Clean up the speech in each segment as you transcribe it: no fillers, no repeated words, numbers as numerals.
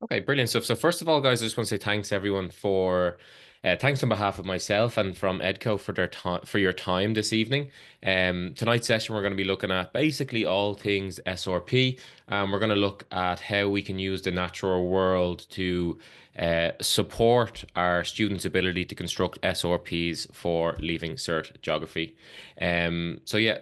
Okay, brilliant stuff. So first of all, guys, I just want to say thanks everyone for thanks on behalf of myself and from Edco for their time for your time this evening. Tonight's session we're going to be looking at basically all things SRP. We're going to look at how we can use the natural world to support our students' ability to construct SRPs for leaving cert geography. So yeah,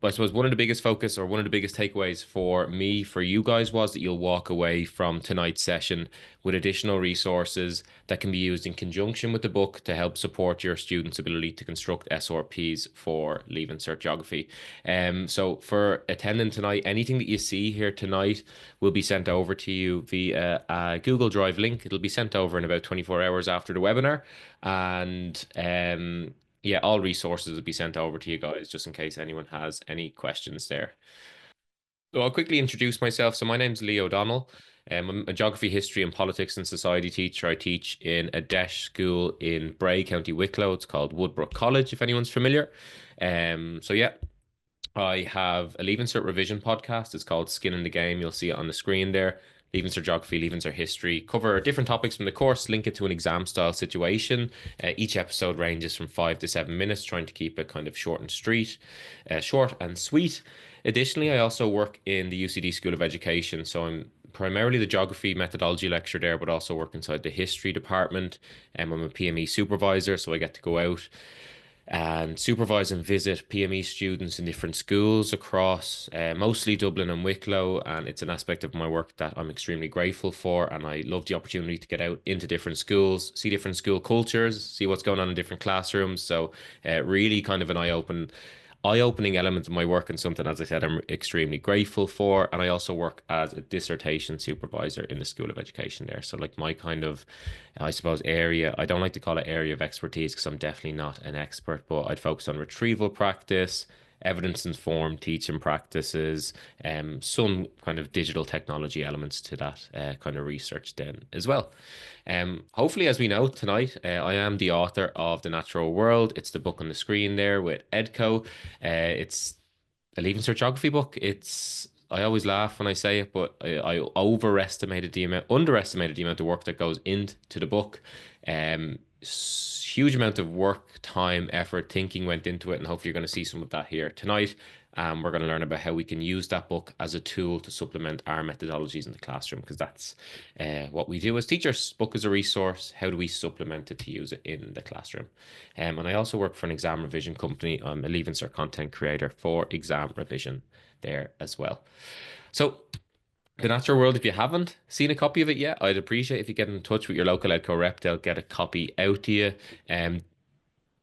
I suppose one of the biggest focus or one of the biggest takeaways for me, for you guys, was that you'll walk away from tonight's session with additional resources that can be used in conjunction with the book to help support your students' ability to construct SRPs for Leaving Cert Geography. So for attending tonight, anything that you see here tonight will be sent over to you via a Google Drive link. It'll be sent over in about 24 hours after the webinar. And yeah, all resources will be sent over to you guys just in case anyone has any questions there. So I'll quickly introduce myself. So my name's Lee O'Donnell. I'm a geography, history, and politics and society teacher. I teach in a DEIS school in Bray, County Wicklow. It's called Woodbrook College, if anyone's familiar. So yeah, I have a Leaving Cert revision podcast. It's called Skin in the Game. You'll see it on the screen there. Leaving Cert Geography, Leaving Cert History. Cover different topics from the course, link it to an exam style situation. Each episode ranges from 5 to 7 minutes, trying to keep it kind of short and sweet. Additionally, I also work in the UCD School of Education. So I'm primarily the geography methodology lecturer there, but also work inside the history department. I'm a PME supervisor, so I get to go out and supervise and visit PME students in different schools across mostly Dublin and Wicklow. And it's an aspect of my work that I'm extremely grateful for. And I love the opportunity to get out into different schools, see different school cultures, see what's going on in different classrooms. So really kind of an eye-opening element of my work and something, as I said, I'm extremely grateful for. And I also work as a dissertation supervisor in the School of Education there. So like my kind of, I suppose, area, I don't like to call it area of expertise because I'm definitely not an expert, but I'd focus on retrieval practice, evidence-informed teaching practices, some kind of digital technology elements to that kind of research then as well. Hopefully, as we know tonight, I am the author of The Natural World. It's the book on the screen there with Edco. It's a Leaving Cert Geography book. I always laugh when I say it, but I underestimated the amount of work that goes into the book. Huge amount of work, time, effort, thinking went into it, and hopefully you're going to see some of that here tonight. We're going to learn about how we can use that book as a tool to supplement our methodologies in the classroom, because that's what we do as teachers. Book is a resource. How do we supplement it to use it in the classroom? And I also work for an exam revision company. I'm a Leaving Cert content creator for exam revision there as well. So, The Natural World, if you haven't seen a copy of it yet, I'd appreciate if you get in touch with your local Edco rep. They'll get a copy out to you.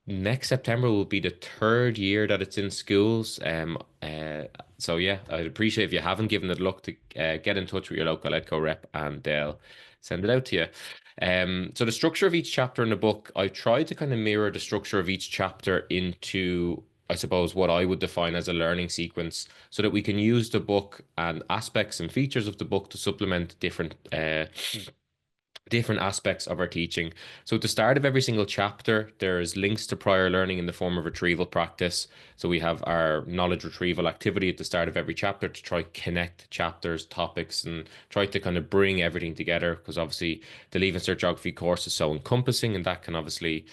Next September will be the third year that it's in schools. So yeah, I'd appreciate if you haven't given it a look to get in touch with your local Edco rep and they'll send it out to you. So the structure of each chapter in the book, I tried to kind of mirror the structure of each chapter into, I suppose, what I would define as a learning sequence, so that we can use the book and aspects and features of the book to supplement different aspects of our teaching. So at the start of every single chapter, there's links to prior learning in the form of retrieval practice. So we have our knowledge retrieval activity at the start of every chapter to try connect chapters, topics, and try to kind of bring everything together. Because obviously the Leaving Cert Geography course is so encompassing, and that can obviously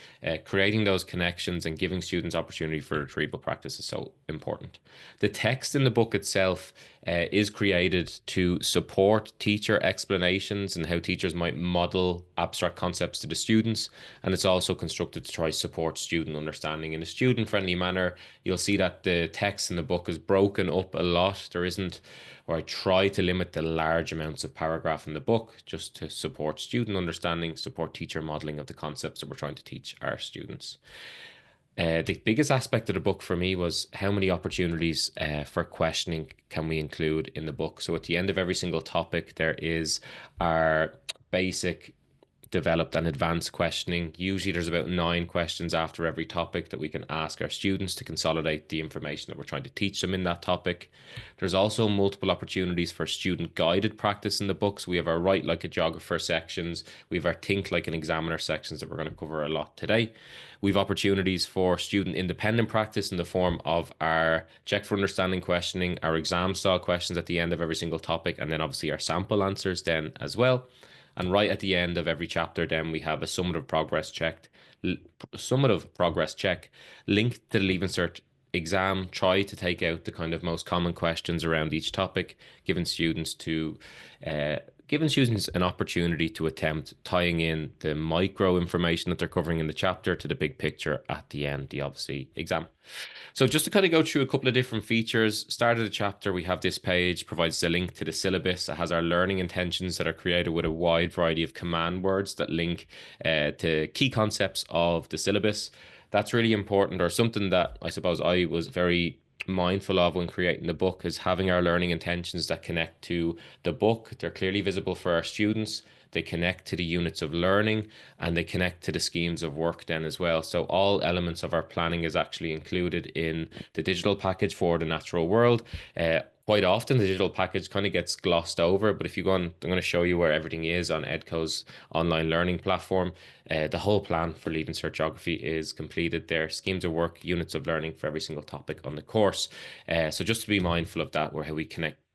creating those connections and giving students opportunity for retrieval practice is so important. The text in the book itself is created to support teacher explanations and how teachers might model abstract concepts to the students. And it's also constructed to try support student understanding in a student-friendly manner. You'll see that the text in the book is broken up a lot. There isn't, or I try to limit the large amounts of paragraph in the book just to support student understanding, support teacher modeling of the concepts that we're trying to teach our students. The biggest aspect of the book for me was how many opportunities for questioning can we include in the book. So at the end of every single topic, there is our basic developed an advanced questioning. Usually there's about 9 questions after every topic that we can ask our students to consolidate the information that we're trying to teach them in that topic. There's also multiple opportunities for student guided practice in the books. We have our Write Like a Geographer sections. We have our Think Like an Examiner sections that we're going to cover a lot today. We've opportunities for student independent practice in the form of our check for understanding questioning, our exam style questions at the end of every single topic, and then obviously our sample answers then as well. And right at the end of every chapter, then we have a summative progress check linked to the Leaving Cert exam. Try to take out the kind of most common questions around each topic, giving students to giving students an opportunity to attempt tying in the micro information that they're covering in the chapter to the big picture at the end, the obviously exam. So just to kind of go through a couple of different features, start of the chapter, we have this page, provides the link to the syllabus. It has our learning intentions that are created with a wide variety of command words that link to key concepts of the syllabus. That's really important, or something that I suppose I was very mindful of when creating the book, is having our learning intentions that connect to the book. They're clearly visible for our students. They connect to the units of learning, and they connect to the schemes of work then as well. So all elements of our planning is actually included in the digital package for the natural world. Quite often the digital package kind of gets glossed over, but if you go on, I'm going to show you where everything is on Edco's online learning platform. The whole plan for Leaving Cert Geography is completed there. Schemes of work, units of learning for every single topic on the course. So just to be mindful of that, where how we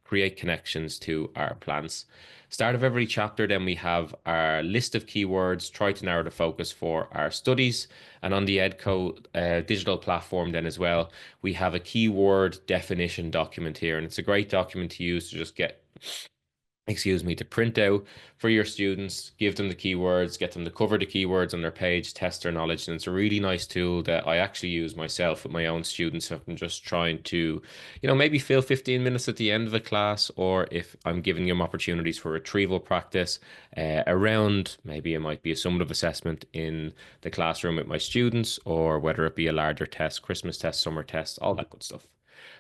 create connections to our plans. Start of every chapter, then we have our list of keywords, try to narrow the focus for our studies. And on the Edco digital platform, then as well, we have a keyword definition document here. And it's a great document to use to just get to print out for your students, give them the keywords, get them to cover the keywords on their page, test their knowledge. And it's a really nice tool that I actually use myself with my own students if I'm just trying to, maybe fill 15 minutes at the end of a class, or if I'm giving them opportunities for retrieval practice around, maybe it might be a summative assessment in the classroom with my students, or whether it be a larger test, Christmas test, summer test, all that good stuff.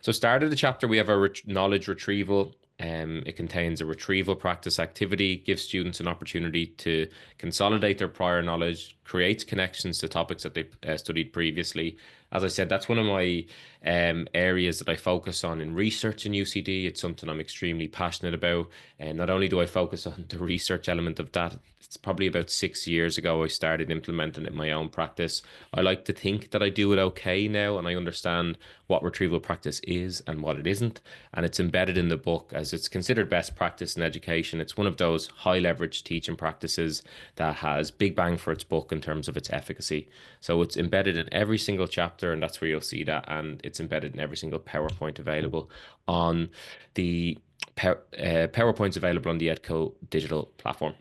So start of the chapter, we have our knowledge retrieval. It contains a retrieval practice activity, gives students an opportunity to consolidate their prior knowledge, creates connections to topics that they've studied previously. As I said, that's one of my areas that I focus on in research in UCD. It's something I'm extremely passionate about. And not only do I focus on the research element of that, it's probably about 6 years ago I started implementing it in my own practice. I like to think that I do it okay now, and I understand what retrieval practice is and what it isn't. And it's embedded in the book as it's considered best practice in education. It's one of those high leverage teaching practices that has big bang for its buck in terms of its efficacy. So it's embedded in every single chapter, and that's where you'll see that. And it's embedded in every single PowerPoint available on the PowerPoints available on the Edco digital platform.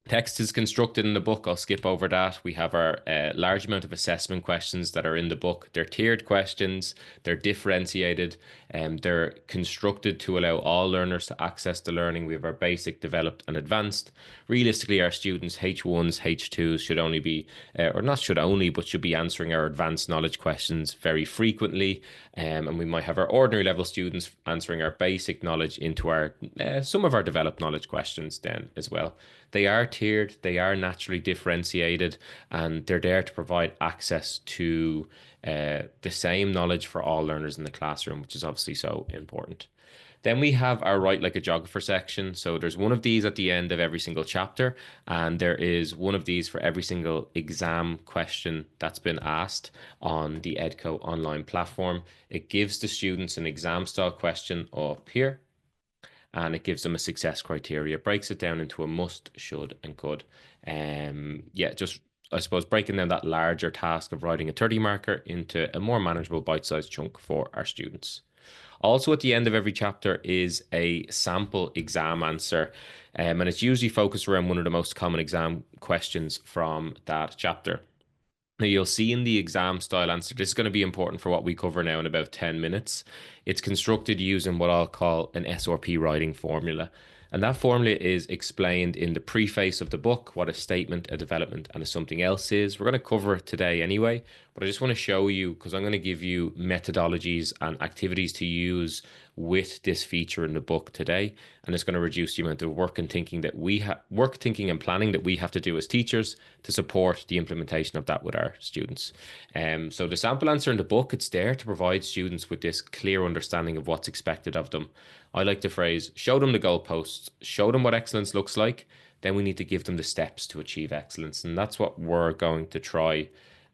Text is constructed in the book. I'll skip over that. We have our large amount of assessment questions that are in the book. They're tiered questions, they're differentiated, and they're constructed to allow all learners to access the learning. We have our basic, developed, and advanced. Realistically, our students, H1s, H2s, should only be, or not should only, but should be answering our advanced knowledge questions very frequently. And we might have our ordinary level students answering our basic knowledge into our some of our developed knowledge questions then as well. They are tiered, they are naturally differentiated, and they're there to provide access to the same knowledge for all learners in the classroom, which is obviously so important. Then we have our Write Like a Geographer section. So there's one of these at the end of every single chapter, and there is one of these for every single exam question that's been asked on the Edco online platform. It gives the students an exam style question up here, and it gives them a success criteria. It breaks it down into a must, should, and could. Yeah, just I suppose breaking down that larger task of writing a 30 marker into a more manageable bite-sized chunk for our students. Also, at the end of every chapter is a sample exam answer, and it's usually focused around one of the most common exam questions from that chapter. Now, you'll see in the exam style answer, this is going to be important for what we cover now in about 10 minutes. It's constructed using what I'll call an SRP writing formula. And that formula is explained in the preface of the book, what a statement, a development, and a something else is. We're going to cover it today anyway, but I just want to show you because I'm going to give you methodologies and activities to use with this feature in the book today. And it's going to reduce the amount of work and thinking that we have, work, thinking, and planning that we have to do as teachers to support the implementation of that with our students. So the sample answer in the book, it's there to provide students with this clear understanding of what's expected of them. I like the phrase, show them the goalposts, show them what excellence looks like, then we need to give them the steps to achieve excellence. And that's what we're going to try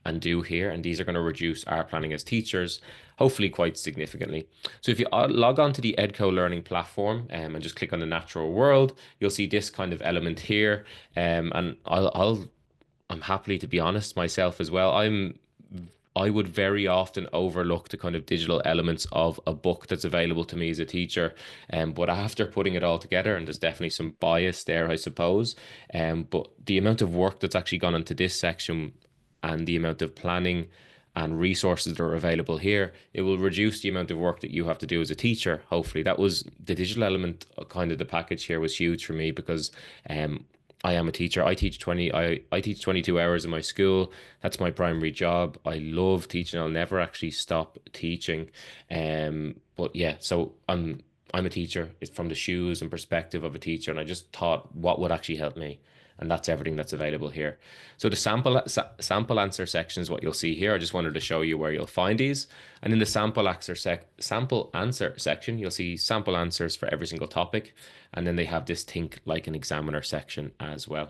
and do here. And these are going to reduce our planning as teachers, hopefully quite significantly. So if you log on to the Edco learning platform and just click on the natural world, you'll see this kind of element here. And I'm happily to be honest myself as well. I would very often overlook the kind of digital elements of a book that's available to me as a teacher. But after putting it all together, and there's definitely some bias there, I suppose. But the amount of work that's actually gone into this section and the amount of planning and resources that are available here, it will reduce the amount of work that you have to do as a teacher. Hopefully, that was the digital element, kind of the package here was huge for me because I am a teacher. I teach 22 hours in my school. That's my primary job. I love teaching. I'll never actually stop teaching. But yeah, so I'm a teacher. It's from the shoes and perspective of a teacher, and I just thought what would actually help me. And that's everything that's available here. So the sample answer section is what you'll see here. I just wanted to show you where you'll find these. And in the sample answer section, you'll see sample answers for every single topic. And then they have this think like an examiner section as well.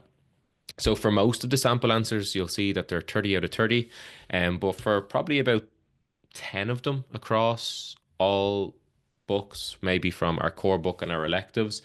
So for most of the sample answers, you'll see that they're 30 out of 30. But for probably about 10 of them across all books, maybe from our core book and our electives.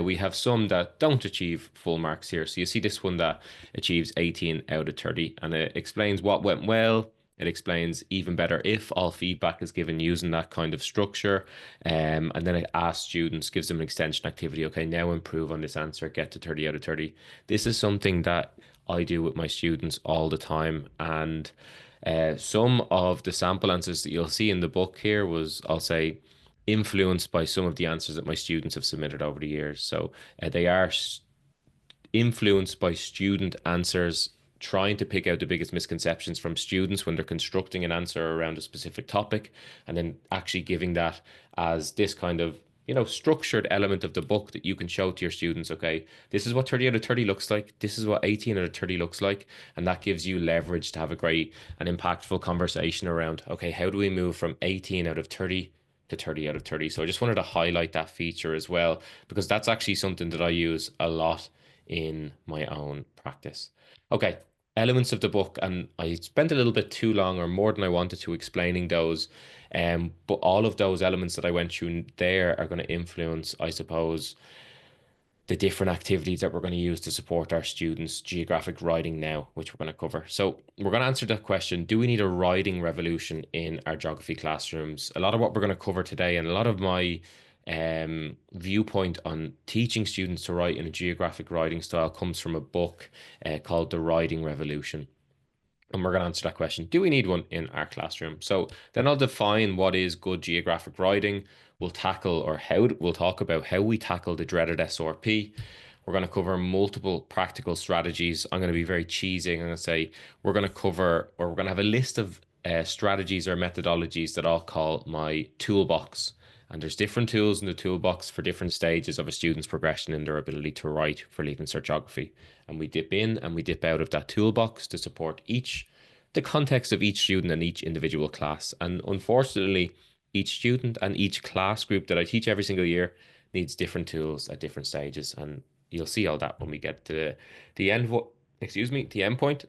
We have some that don't achieve full marks here. So you see this one that achieves 18 out of 30, and it explains what went well. It explains even better if all feedback is given using that kind of structure. And then it asks students, gives them an extension activity. Okay, now improve on this answer, get to 30 out of 30. This is something that I do with my students all the time. And some of the sample answers that you'll see in the book here was, I'll say, influenced by some of the answers that my students have submitted over the years. So they are influenced by student answers, trying to pick out the biggest misconceptions from students when they're constructing an answer around a specific topic, and then actually giving that as this kind of structured element of the book that you can show to your students. Okay, this is what 30 out of 30 looks like. This is what 18 out of 30 looks like. And that gives you leverage to have a great and impactful conversation around, okay, how do we move from 18 out of 30 to 30 out of 30? So I just wanted to highlight that feature as well, because that's actually something that I use a lot in my own practice. Okay, elements of the book, and I spent a little bit too long or more than I wanted to explaining those. But all of those elements that I went through there are going to influence, I suppose, the different activities that we're going to use to support our students' geographic writing now, which we're going to cover. So we're going to answer that question. Do we need a writing revolution in our geography classrooms? A lot of what we're going to cover today and a lot of my viewpoint on teaching students to write in a geographic writing style comes from a book called The Writing Revolution. And we're going to answer that question. Do we need one in our classroom? So then I'll define what is good geographic writing. We'll talk about how we tackle the dreaded SRP. We're going to cover multiple practical strategies. I'm going to be very cheesy. I'm going to say we're going to cover, or we're going to have a list of strategies or methodologies that I'll call my toolbox. And there's different tools in the toolbox for different stages of a student's progression in their ability to write for Leaving Cert Geography. And we dip in and we dip out of that toolbox to support the context of each student and each individual class. And unfortunately, each student and each class group that I teach every single year needs different tools at different stages. And you'll see all that when we get to the end, the end point.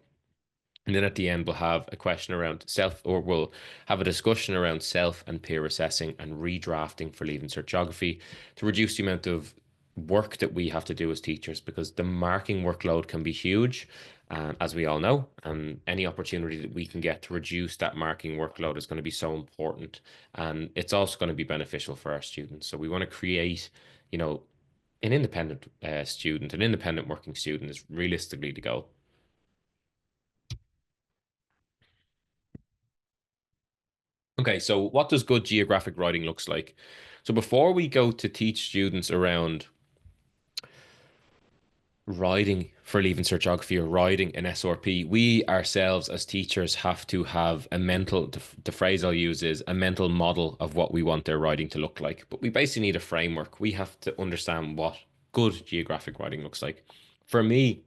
And then at the end, we'll have a question around or we'll have a discussion around self and peer assessing and redrafting for Leaving Cert Geography to reduce the amount of work that we have to do as teachers, because the marking workload can be huge, as we all know. And any opportunity that we can get to reduce that marking workload is going to be so important. And it's also going to be beneficial for our students. So we want to create, an independent student, an independent working student is realistically the goal. Okay, so what does good geographic writing looks like? So before we go to teach students around writing for Leaving Cert Geography or writing an SRP, we ourselves as teachers have to have a mental, the phrase I'll use is a mental model of what we want their writing to look like. But we basically need a framework. We have to understand what good geographic writing looks like. For me,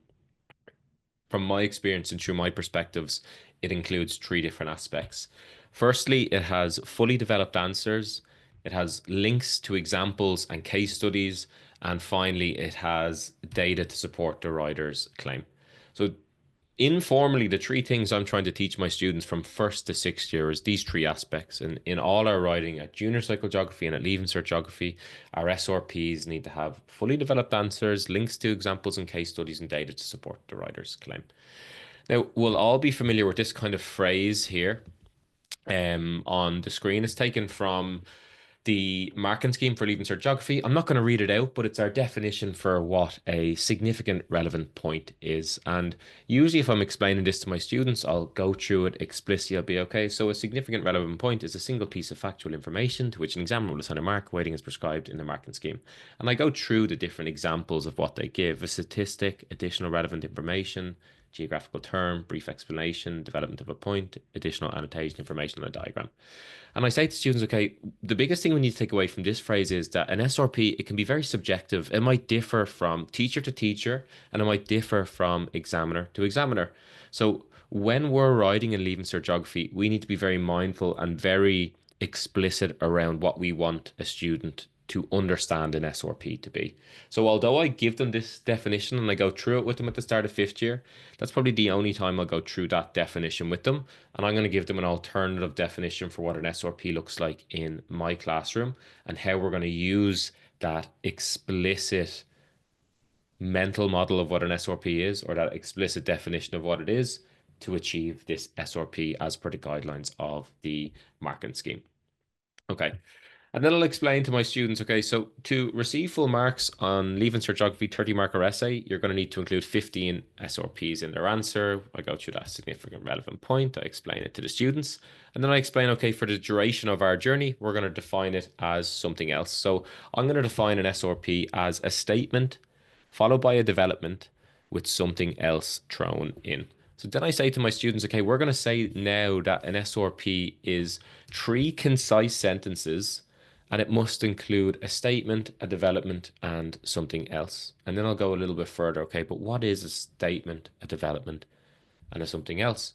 from my experience and through my perspectives, it includes three different aspects. Firstly, it has fully developed answers, it has links to examples and case studies, and finally, it has data to support the writer's claim. So, informally, the three things I'm trying to teach my students from first to sixth year is these three aspects. And in all our writing at junior cycle geography and at leaving cert geography, our SRPs need to have fully developed answers, links to examples and case studies, and data to support the writer's claim. Now, we'll all be familiar with this kind of phrase here on the screen. It's taken from the marking scheme for Leaving Cert Geography. I'm not going to read it out, but it's our definition for what a significant relevant point is. And usually, if I'm explaining this to my students, I'll go through it explicitly. I'll be okay. So, a significant relevant point is a single piece of factual information to which an examiner will assign a mark, weighting as prescribed in the marking scheme. And I go through the different examples of what they give: a statistic, additional relevant information, geographical term, brief explanation, development of a point, additional annotation information on a diagram. And I say to students, okay, the biggest thing we need to take away from this phrase is that an SRP, it can be very subjective. It might differ from teacher to teacher, and it might differ from examiner to examiner. So when we're writing and leaving cert geography, we need to be very mindful and very explicit around what we want a student to understand an SRP to be. So although I give them this definition and I go through it with them at the start of fifth year, that's probably the only time I'll go through that definition with them. And I'm going to give them an alternative definition for what an SRP looks like in my classroom and how we're going to use that explicit mental model of what an SRP is, or that explicit definition of what it is, to achieve this SRP as per the guidelines of the marking scheme. Okay. And then I'll explain to my students, okay, so to receive full marks on Leaving Cert Geography 30 marker essay, you're going to need to include 15 SRPs in their answer. I go through that significant relevant point. I explain it to the students. And then I explain, okay, for the duration of our journey, we're going to define it as something else. So I'm going to define an SRP as a statement followed by a development with something else thrown in. So then I say to my students, okay, we're going to say now that an SRP is three concise sentences and it must include a statement, a development, and something else. And then I'll go a little bit further, okay, but what is a statement, a development, and a something else?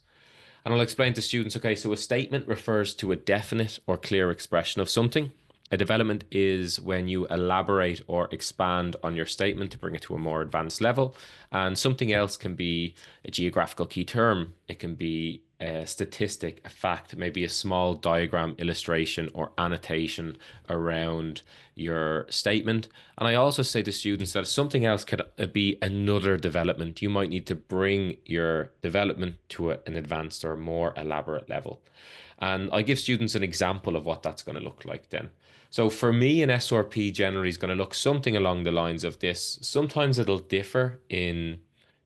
And I'll explain to students, okay, so a statement refers to a definite or clear expression of something. A development is when you elaborate or expand on your statement to bring it to a more advanced level. And something else can be a geographical key term. It can be a statistic, a fact, maybe a small diagram, illustration, or annotation around your statement. And I also say to students that something else could be another development. You might need to bring your development to an advanced or more elaborate level. And I give students an example of what that's going to look like then. So for me, an SRP generally is going to look something along the lines of this. Sometimes it'll differ in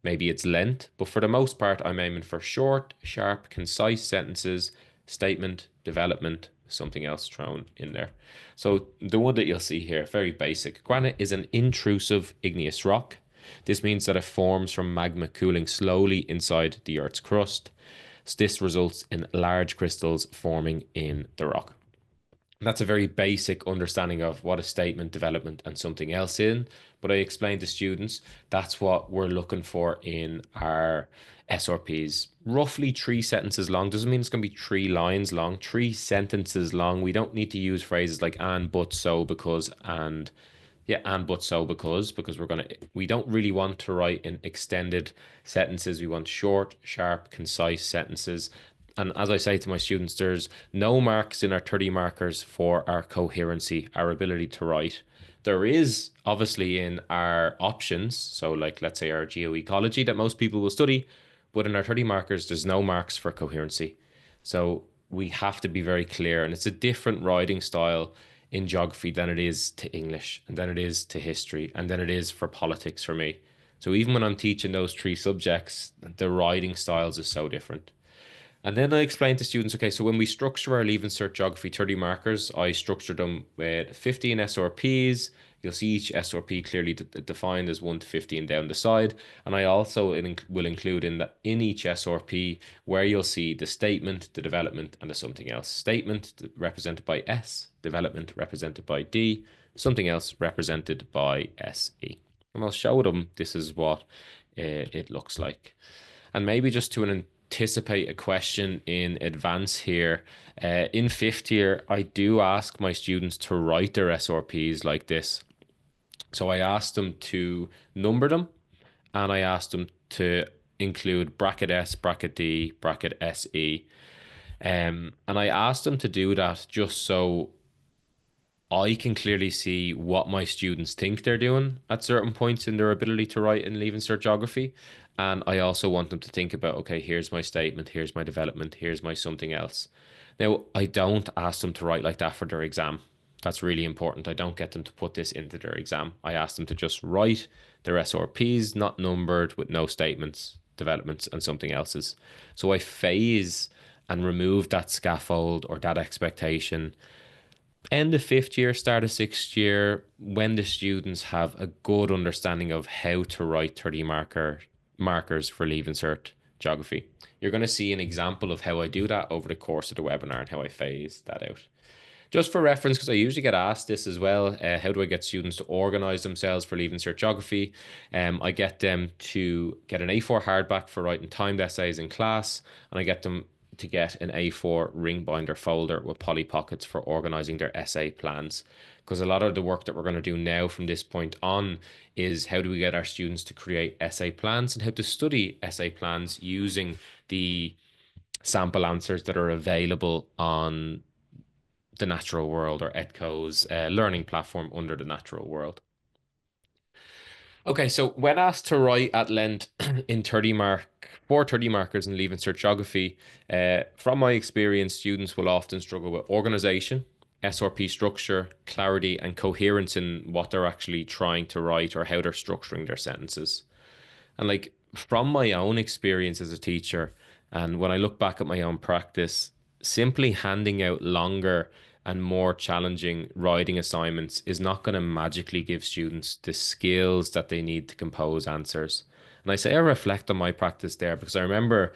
maybe its length, but for the most part, I'm aiming for short, sharp, concise sentences, statement, development, something else thrown in there. So the one that you'll see here, very basic. Granite is an intrusive igneous rock. This means that it forms from magma cooling slowly inside the Earth's crust. This results in large crystals forming in the rock. That's a very basic understanding of what a statement, development, and something else in. But I explained to students that's what we're looking for in our SRPs. Roughly three sentences long. Doesn't mean it's going to be three lines long, three sentences long. We don't need to use phrases like and, but, so, because, and yeah, and but so because we don't really want to write in extended sentences. We want short, sharp, concise sentences. And as I say to my students, there's no marks in our 30 markers for our coherency, our ability to write. There is obviously in our options, so like let's say our geoecology that most people will study, but in our 30 markers, there's no marks for coherency. So we have to be very clear, and it's a different writing style in geography than it is to English, and than it is to history, and than it is for politics for me. So even when I'm teaching those three subjects, the writing styles is so different. And then I explain to students, okay, so when we structure our Leaving Cert Geography 30 markers, I structure them with 15 SRPs, You'll see each SRP clearly defined as 1 to 15 down the side. And I also will include in each SRP where you'll see the statement, the development, and the something else. Statement represented by S, development represented by D, something else represented by SE. And I'll show them this is what it looks like. And maybe just to anticipate a question in advance here, in fifth year, I do ask my students to write their SRPs like this. So I asked them to number them, and I asked them to include bracket S, bracket D, bracket SE. And I asked them to do that just so I can clearly see what my students think they're doing at certain points in their ability to write in Leaving Cert Geography. And I also want them to think about, okay, here's my statement, here's my development, here's my something else. Now, I don't ask them to write like that for their exam. That's really important. I don't get them to put this into their exam. I ask them to just write their SRPs, not numbered, with no statements, developments, and something else's. So I phase and remove that scaffold or that expectation end of fifth year, start of sixth year, when the students have a good understanding of how to write 30 markers for Leaving Cert Geography. You're going to see an example of how I do that over the course of the webinar and how I phase that out. Just for reference, because I usually get asked this as well, how do I get students to organize themselves for Leaving Cert Geography? I get them to get an A4 hardback for writing timed essays in class, and I get them to get an A4 ring binder folder with poly pockets for organizing their essay plans. Because a lot of the work that we're going to do now from this point on is how do we get our students to create essay plans and how to study essay plans using the sample answers that are available on the natural world or Edco's learning platform under the natural world. Okay, so when asked to write at length in 30 markers in Leaving Cert Geography, from my experience, students will often struggle with organization, SRP structure, clarity, and coherence in what they're actually trying to write or how they're structuring their sentences. And like from my own experience as a teacher, and when I look back at my own practice, simply handing out longer and more challenging writing assignments is not going to magically give students the skills that they need to compose answers. And I say I reflect on my practice there because I remember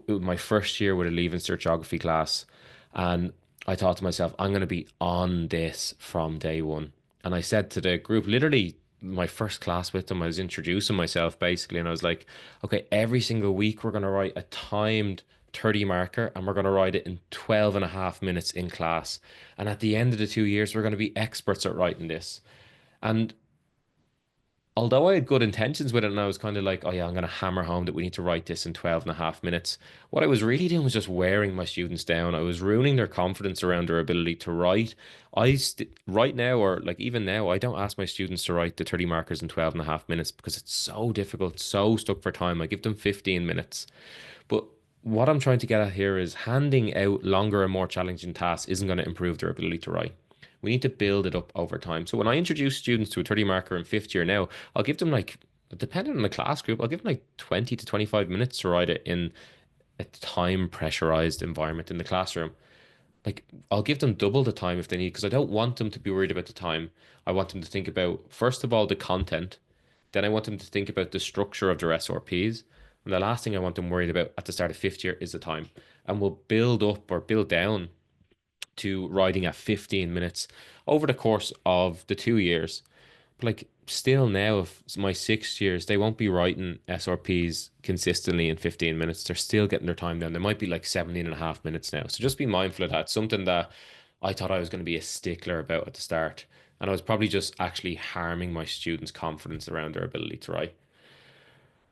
my first year with a Leaving Cert Geography class, and I thought to myself, I'm going to be on this from day one. And I said to the group, literally my first class with them, I was introducing myself basically, and I was like, okay, every single week we're going to write a timed 30 marker and we're going to write it in 12 and a half minutes in class. And at the end of the 2 years, we're going to be experts at writing this. And although I had good intentions with it and I was kind of like, oh yeah, I'm going to hammer home that we need to write this in 12 and a half minutes. What I was really doing was just wearing my students down. I was ruining their confidence around their ability to write. Right now, or like even now, I don't ask my students to write the 30 markers in 12 and a half minutes because it's so difficult, so stuck for time. I give them 15 minutes. But what I'm trying to get at here is handing out longer and more challenging tasks isn't going to improve their ability to write. We need to build it up over time. So when I introduce students to a 30 marker in fifth year now, I'll give them like, depending on the class group, I'll give them like 20 to 25 minutes to write it in a time pressurized environment in the classroom. Like I'll give them double the time if they need, because I don't want them to be worried about the time. I want them to think about, first of all, the content. Then I want them to think about the structure of their SRPs. And the last thing I want them worried about at the start of fifth year is the time. And we'll build up or build down to writing at 15 minutes over the course of the 2 years. But like still now, if my 6 years, they won't be writing SRPs consistently in 15 minutes. They're still getting their time down. They might be like 17 and a half minutes now. So just be mindful of that. Something that I thought I was going to be a stickler about at the start. And I was probably just actually harming my students' confidence around their ability to write.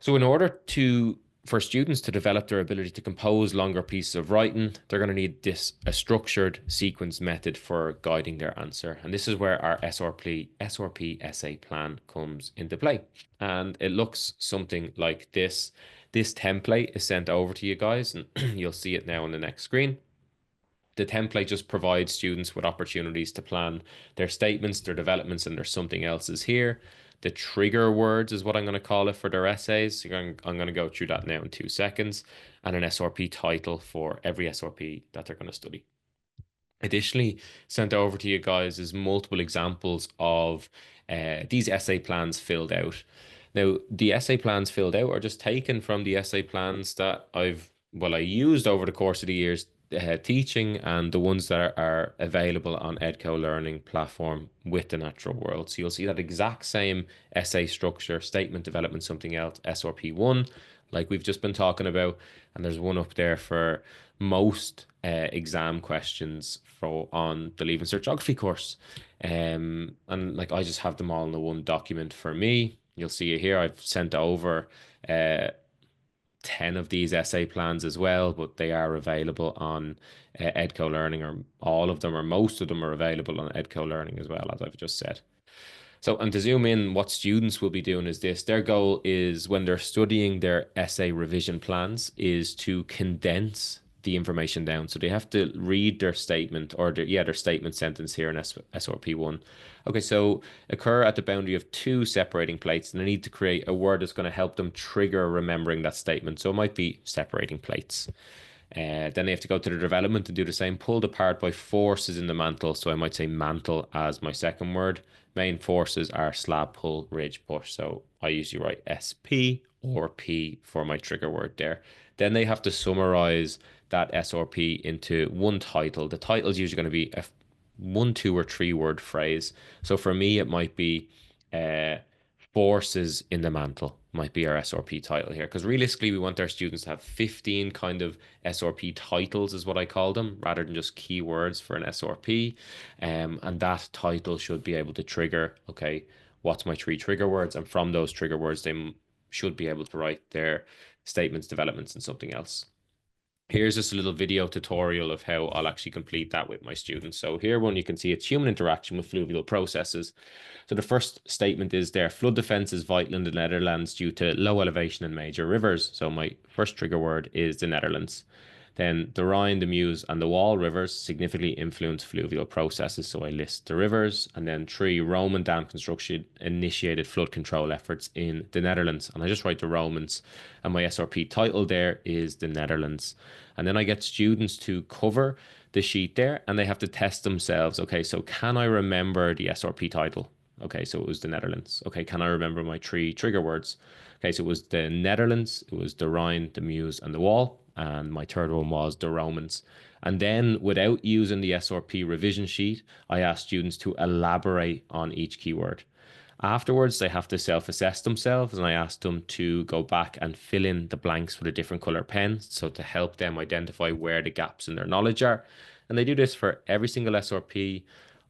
So in order to for students to develop their ability to compose longer pieces of writing, they're going to need this a structured sequence method for guiding their answer. And this is where our SRP essay plan comes into play. And it looks something like this. This template is sent over to you guys, and you'll see it now on the next screen. The template just provides students with opportunities to plan their statements, their developments, and there's something else is here. The trigger words is what I'm going to call it for their essays. So I'm going to go through that now in 2 seconds, and an SRP title for every SRP that they're going to study. Additionally, sent over to you guys is multiple examples of these essay plans filled out. Now, the essay plans filled out are just taken from the essay plans that I used over the course of the years teaching, and the ones that are available on Edco Learning platform with the natural world. So you'll see that exact same essay structure, statement development, something else, SRP1, like we've just been talking about. And there's one up there for most exam questions for on the Leaving Cert Geography course. And like I just have them all in the one document for me. You'll see it here. I've sent over 10 of these essay plans as well, but they are available on Edco Learning, or all of them, or most of them are available on Edco Learning as well, as I've just said. So, and to zoom in, what students will be doing is this. Their goal is, when they're studying their essay revision plans, is to condense the information down. So they have to read their statement, or their statement sentence here in SRP1. Okay, so occur at the boundary of two separating plates, and they need to create a word that's going to help them trigger remembering that statement. So it might be separating plates. Then they have to go to the development and do the same, pulled apart by forces in the mantle. So I might say mantle as my second word. Main forces are slab, pull, ridge, push. So I usually write SP or P for my trigger word there. Then they have to summarize that SRP into one title. The title is usually going to be a one, two, or three word phrase. So for me, it might be uh, forces in the mantle might be our SRP title here. Because realistically, we want our students to have 15 kind of SRP titles, is what I call them, rather than just keywords for an SRP. And that title should be able to trigger, okay, what's my three trigger words? And from those trigger words, they should be able to write their statements, developments, and something else. Here's just a little video tutorial of how I'll actually complete that with my students. So here one, you can see it's human interaction with fluvial processes. So the first statement is there, flood defense is vital in the Netherlands due to low elevation and major rivers. So my first trigger word is the Netherlands. Then the Rhine, the Meuse, and the Wall rivers significantly influence fluvial processes. So I list the rivers. And then three, Roman dam construction initiated flood control efforts in the Netherlands. And I just write the Romans. And my SRP title there is the Netherlands. And then I get students to cover the sheet there, and they have to test themselves. Okay, so can I remember the SRP title? Okay, so it was the Netherlands. Okay, can I remember my three trigger words? Okay, so it was the Netherlands, it was the Rhine, the Meuse, and the Wall. And my third one was the Romans. And then, without using the SRP revision sheet, I asked students to elaborate on each keyword. Afterwards, they have to self-assess themselves, and I asked them to go back and fill in the blanks with a different color pen, so to help them identify where the gaps in their knowledge are. And they do this for every single SRP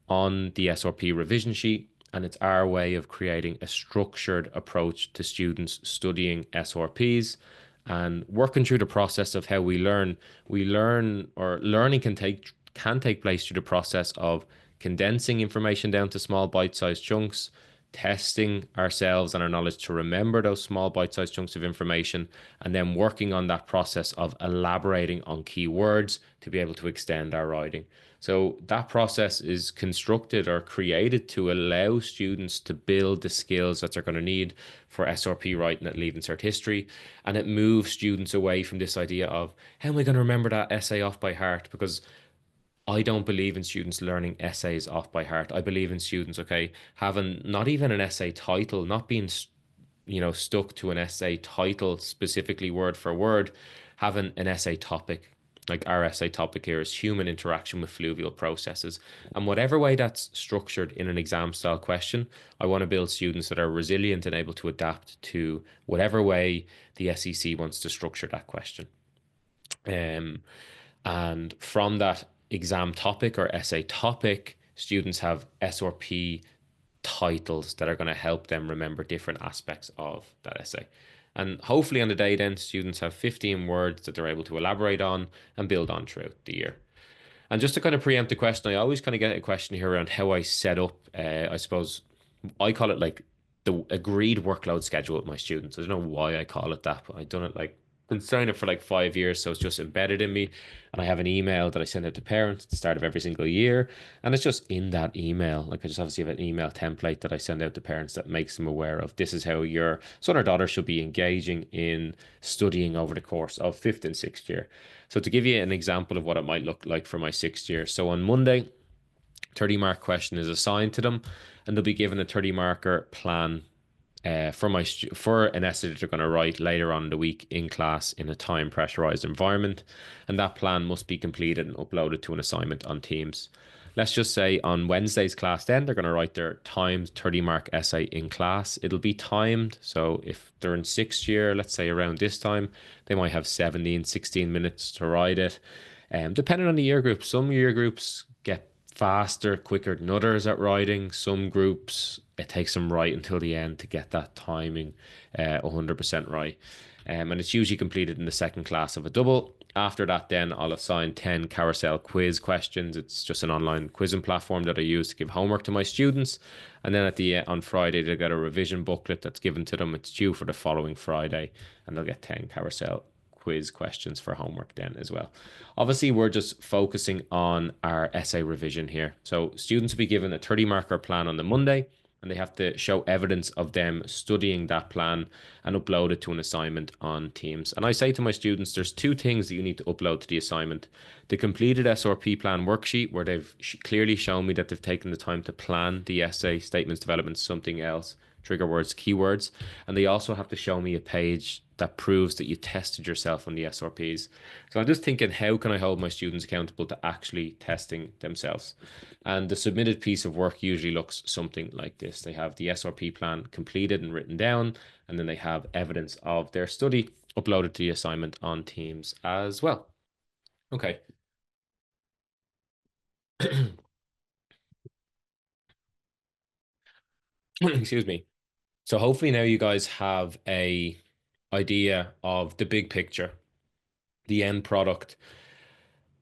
on the SRP revision sheet. And it's our way of creating a structured approach to students studying SRPs and working through the process of how we learn. We learn, or learning can take place through the process of condensing information down to small bite-sized chunks, testing ourselves and our knowledge to remember those small bite-sized chunks of information, and then working on that process of elaborating on key words to be able to extend our writing. So that process is constructed or created to allow students to build the skills that they're going to need for SRP writing at Leaving Cert History. And it moves students away from this idea of, how am I going to remember that essay off by heart? Because I don't believe in students learning essays off by heart. I believe in students, okay, having not even an essay title, not being, stuck to an essay title specifically word for word, having an essay topic. Like our essay topic here is human interaction with fluvial processes. And whatever way that's structured in an exam style question, I want to build students that are resilient and able to adapt to whatever way the SEC wants to structure that question. And from that exam topic or essay topic, students have SRP titles that are going to help them remember different aspects of that essay. And hopefully on the day then, students have 15 words that they're able to elaborate on and build on throughout the year. And just to kind of preempt the question, I always kind of get a question here around how I set up, I suppose, I call it like the agreed workload schedule with my students. I don't know why I call it that, but I've done it like, been signing up for like 5 years, so it's just embedded in me. And I have an email that I send out to parents at the start of every single year. And it's just in that email. Like I just obviously have an email template that I send out to parents that makes them aware of this is how your son or daughter should be engaging in studying over the course of fifth and sixth year. So to give you an example of what it might look like for my sixth year. So on Monday, 30-mark question is assigned to them, and they'll be given a 30-marker plan for an essay that they're going to write later on in the week in class in a time pressurized environment, and that plan must be completed and uploaded to an assignment on Teams. Let's just say on Wednesday's class, then they're going to write their timed 30-mark essay in class. It'll be timed. So if they're in sixth year, let's say around this time, they might have 17, 16 minutes to write it. Depending on the year group, some year groups get faster, quicker than others at writing. Some groups, it takes them right until the end to get that timing 100% right. And it's usually completed in the second class of a double. After that, then I'll assign 10 carousel quiz questions. It's just an online quizzing platform that I use to give homework to my students. And then on Friday, they get a revision booklet that's given to them. It's due for the following Friday, and they'll get 10 carousel quiz questions for homework then as well. Obviously, we're just focusing on our essay revision here. So students will be given a 30 marker plan on the Monday, and they have to show evidence of them studying that plan and upload it to an assignment on Teams. And I say to my students, there's two things that you need to upload to the assignment. The completed SRP plan worksheet, where they've clearly shown me that they've taken the time to plan the essay, statements, developments, something else, trigger words, keywords. And they also have to show me a page that proves that you tested yourself on the SRPs. So I'm just thinking, how can I hold my students accountable to actually testing themselves? And the submitted piece of work usually looks something like this. They have the SRP plan completed and written down, and then they have evidence of their study uploaded to the assignment on Teams as well. Okay. Excuse me. So hopefully now you guys have a idea of the big picture, the end product,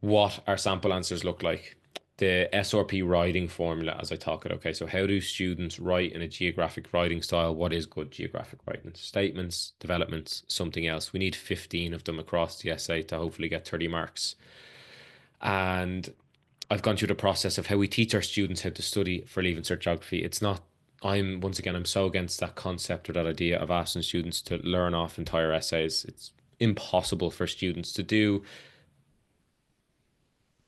what our sample answers look like, the SRP writing formula as I talk it. Okay, so how do students write in a geographic writing style? What is good geographic writing? Statements, developments, something else. We need 15 of them across the essay to hopefully get 30 marks. And I've gone through the process of how we teach our students how to study for Leaving Cert Geography. It's not, once again, I'm so against that concept or that idea of asking students to learn off entire essays. It's impossible for students to do.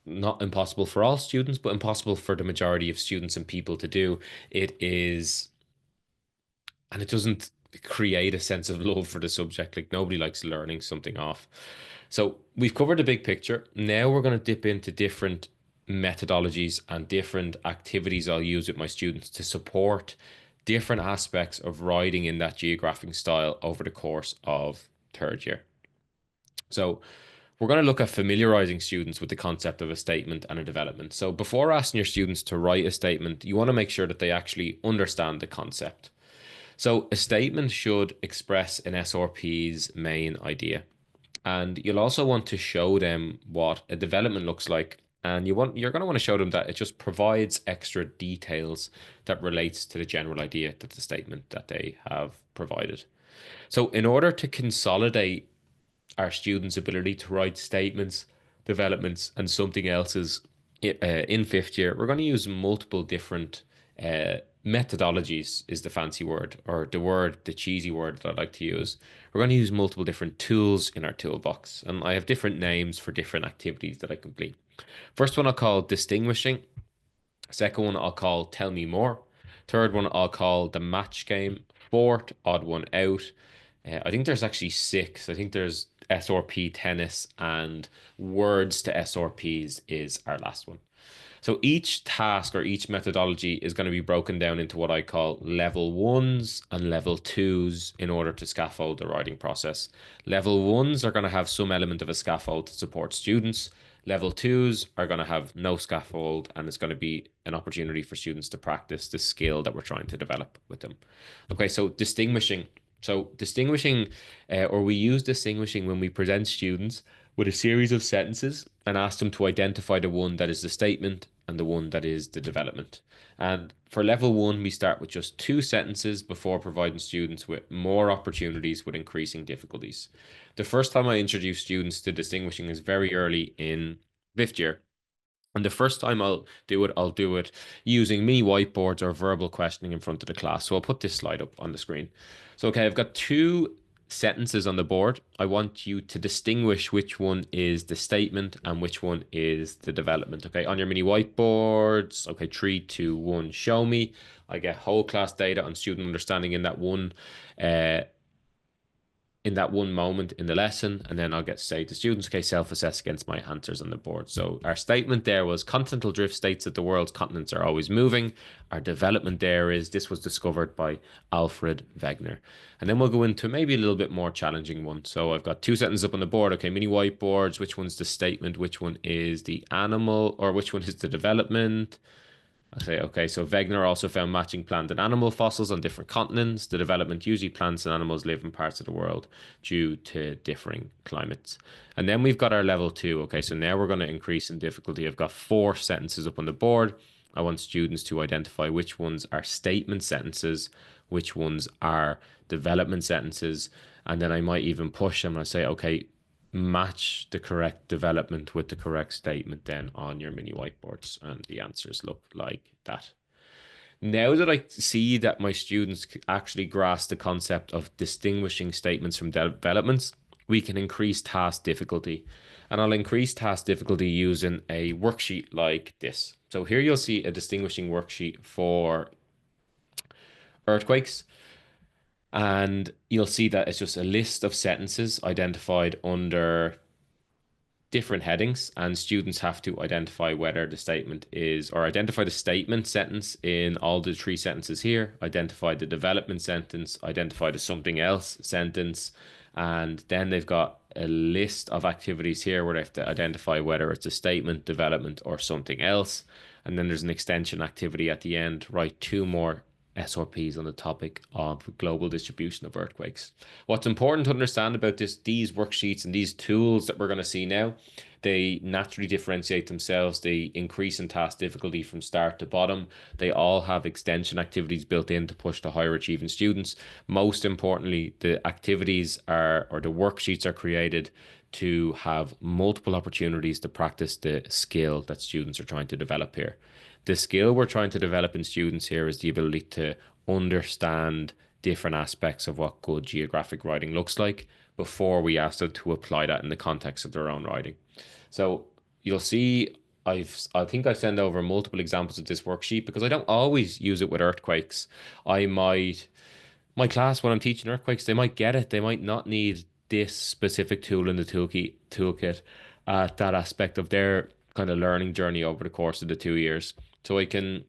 Not impossible for all students, but impossible for the majority of students and people to do. It is, and it doesn't create a sense of love for the subject. Like nobody likes learning something off. So we've covered the big picture. Now we're going to dip into different methodologies and different activities I'll use with my students to support different aspects of writing in that geographic style over the course of third year. So we're going to look at familiarizing students with the concept of a statement and a development. So before asking your students to write a statement, you want to make sure that they actually understand the concept. So a statement should express an SRP's main idea. And you'll also want to show them what a development looks like. And you're going to want to show them that it just provides extra details that relates to the general idea that the statement that they have provided. So in order to consolidate our students' ability to write statements, developments, and something else's in fifth year, we're going to use multiple different methodologies, is the fancy word, or the cheesy word that I like to use. We're going to use multiple different tools in our toolbox, and I have different names for different activities that I complete. First one I'll call distinguishing. Second one I'll call tell me more. Third one I'll call the match game. Fourth, odd one out. I think there's actually six. I think there's SRP tennis and words to SRPs is our last one. So each task or each methodology is going to be broken down into what I call level ones and level twos in order to scaffold the writing process. Level ones are going to have some element of a scaffold to support students. Level twos are going to have no scaffold, and it's going to be an opportunity for students to practice the skill that we're trying to develop with them. Okay, so distinguishing. So distinguishing, or we use distinguishing when we present students with a series of sentences and ask them to identify the one that is the statement and the one that is the development. And for level one, we start with just two sentences before providing students with more opportunities with increasing difficulties. The first time I introduce students to distinguishing is very early in fifth year. And the first time I'll do it using mini whiteboards or verbal questioning in front of the class. So I'll put this slide up on the screen. So, okay, I've got two sentences on the board. I want you to distinguish which one is the statement and which one is the development. Okay, on your mini whiteboards. Okay, 3, 2, 1, show me. I get whole class data on student understanding uh, in that one moment in the lesson, and then I'll get to say to students, okay, self-assess against my answers on the board. So our statement there was continental drift states that the world's continents are always moving. Our development there is this was discovered by Alfred Wegener. And then we'll go into maybe a little bit more challenging one. So I've got two sentences up on the board. Okay, mini whiteboards. Which one's the statement? Which one is the animal? Or which one is the development? I say, okay, so Wegener also found matching plant and animal fossils on different continents. The development usually plants and animals live in parts of the world due to differing climates. And then we've got our level 2. Okay, so now we're going to increase in difficulty. I've got 4 sentences up on the board. I want students to identify which ones are statement sentences, which ones are development sentences. And then I might even push them and say, okay, match the correct development with the correct statement then on your mini whiteboards, and the answers look like that. Now that I see that my students actually grasp the concept of distinguishing statements from developments, we can increase task difficulty. And I'll increase task difficulty using a worksheet like this. So here you'll see a distinguishing worksheet for earthquakes. And you'll see that it's just a list of sentences identified under different headings, and students have to identify whether the statement is, or identify the statement sentence in all the 3 sentences here, identify the development sentence, identify the something else sentence, and then they've got a list of activities here where they have to identify whether it's a statement, development, or something else. And then there's an extension activity at the end. Write 2 more SRPs on the topic of global distribution of earthquakes. What's important to understand about these worksheets and these tools that we're going to see now, they naturally differentiate themselves. They increase in task difficulty from start to bottom. They all have extension activities built in to push to higher achieving students. Most importantly, the activities are, or the worksheets are created to have multiple opportunities to practice the skill that students are trying to develop here. The skill we're trying to develop in students here is the ability to understand different aspects of what good geographic writing looks like before we ask them to apply that in the context of their own writing. So you'll see I think I send over multiple examples of this worksheet because I don't always use it with earthquakes. My class, when I'm teaching earthquakes, they might get it. They might not need this specific tool in the toolkit at that aspect of their kind of learning journey over the course of the 2 years. So I can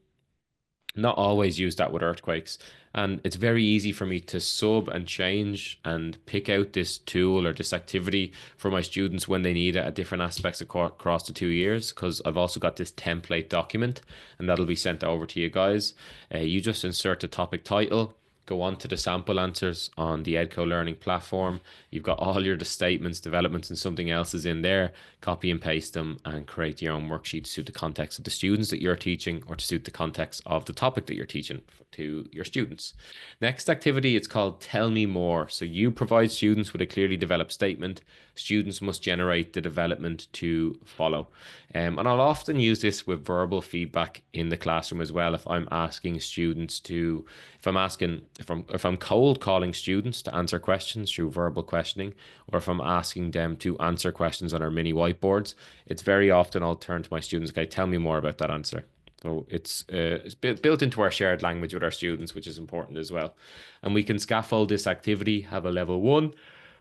not always use that with earthquakes. And it's very easy for me to sub and change and pick out this tool or this activity for my students when they need it at different aspects across the 2 years, because I've also got this template document and that'll be sent over to you guys. You just insert the topic title, go on to the sample answers on the Edco learning platform. You've got all your statements, developments, and something else is in there. Copy and paste them and create your own worksheet to suit the context of the students that you're teaching or to suit the context of the topic that you're teaching to your students. Next activity, it's called Tell Me More. So you provide students with a clearly developed statement. Students must generate the development to follow. And I'll often use this with verbal feedback in the classroom as well. If I'm asking students to, if I'm cold calling students to answer questions through verbal questioning, or if I'm asking them to answer questions on our mini whiteboards, it's very often I'll turn to my students, okay, tell me more about that answer. So it's built into our shared language with our students, which is important as well. And we can scaffold this activity, have a level 1